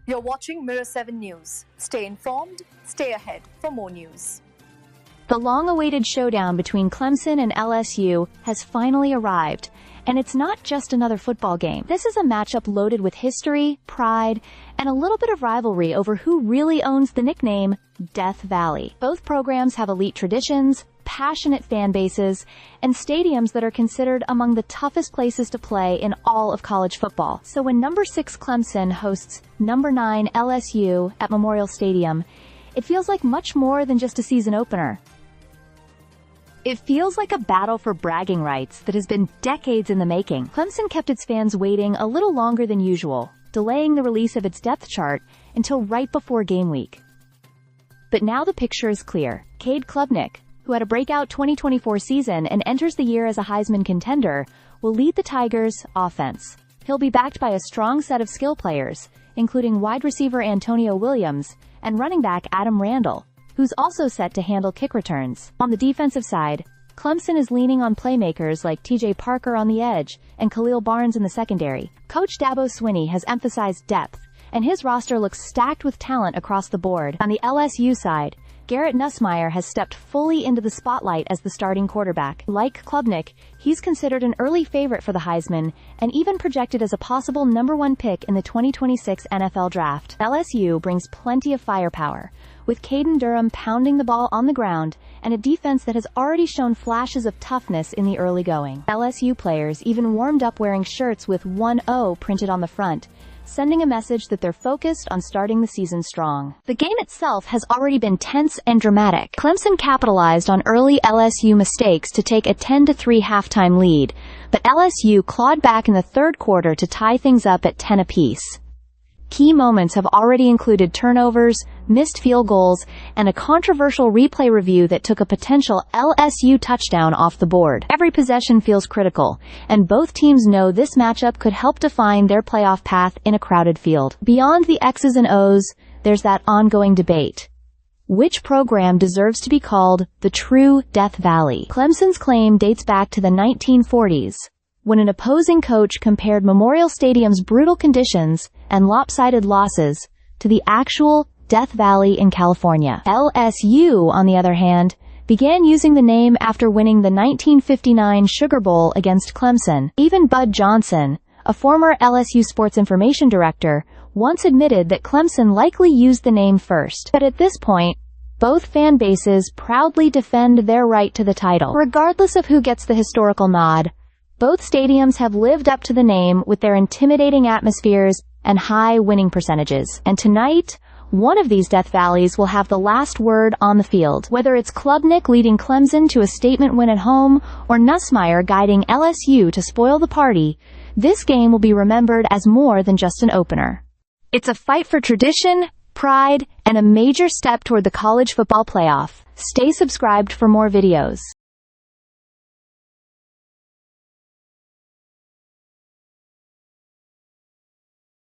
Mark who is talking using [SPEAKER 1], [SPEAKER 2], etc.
[SPEAKER 1] You're watching Mirror 7 News. Stay informed, stay ahead for more news.
[SPEAKER 2] The long-awaited showdown between Clemson and LSU has finally arrived, and it's not just another football game. This is a matchup loaded with history, pride, and a little bit of rivalry over who really owns the nickname Death Valley. Both programs have elite traditions, passionate fan bases, and stadiums that are considered among the toughest places to play in all of college football. So when number 6 Clemson hosts number 9 LSU at Memorial Stadium, it feels like much more than just a season opener. It feels like a battle for bragging rights that has been decades in the making. Clemson kept its fans waiting a little longer than usual, delaying the release of its depth chart until right before game week. But now the picture is clear. Cade Klubnik, who had a breakout 2024 season and enters the year as a Heisman contender, will lead the Tigers' offense. He'll be backed by a strong set of skill players, including wide receiver Antonio Williams and running back Adam Randall, who's also set to handle kick returns. On the defensive side, Clemson is leaning on playmakers like TJ Parker on the edge and Khalil Barnes in the secondary. Coach Dabo Swinney has emphasized depth, and his roster looks stacked with talent across the board. On the LSU side, Garrett Nussmeier has stepped fully into the spotlight as the starting quarterback. Like Klubnik, he's considered an early favorite for the Heisman and even projected as a possible number 1 pick in the 2026 NFL Draft. LSU brings plenty of firepower, with Caden Durham pounding the ball on the ground and a defense that has already shown flashes of toughness in the early going. LSU players even warmed up wearing shirts with 1-0 printed on the front, sending a message that they're focused on starting the season strong. The game itself has already been tense and dramatic. Clemson capitalized on early LSU mistakes to take a 10-3 halftime lead, but LSU clawed back in the third quarter to tie things up at 10 apiece. Key moments have already included turnovers, missed field goals, and a controversial replay review that took a potential LSU touchdown off the board. Every possession feels critical, and both teams know this matchup could help define their playoff path in a crowded field. Beyond the X's and O's, there's that ongoing debate. Which program deserves to be called the true Death Valley? Clemson's claim dates back to the 1940s, when an opposing coach compared Memorial Stadium's brutal conditions and lopsided losses to the actual Death Valley in California. LSU, on the other hand, began using the name after winning the 1959 Sugar Bowl against Clemson. Even Bud Johnson, a former LSU sports information director, once admitted that Clemson likely used the name first. But at this point, both fan bases proudly defend their right to the title. Regardless of who gets the historical nod, both stadiums have lived up to the name with their intimidating atmospheres and high winning percentages. And tonight, one of these Death Valleys will have the last word on the field. Whether it's Klubnik leading Clemson to a statement win at home or Nussmeier guiding LSU to spoil the party, this game will be remembered as more than just an opener. It's a fight for tradition, pride, and a major step toward the college football playoff. Stay subscribed for more videos.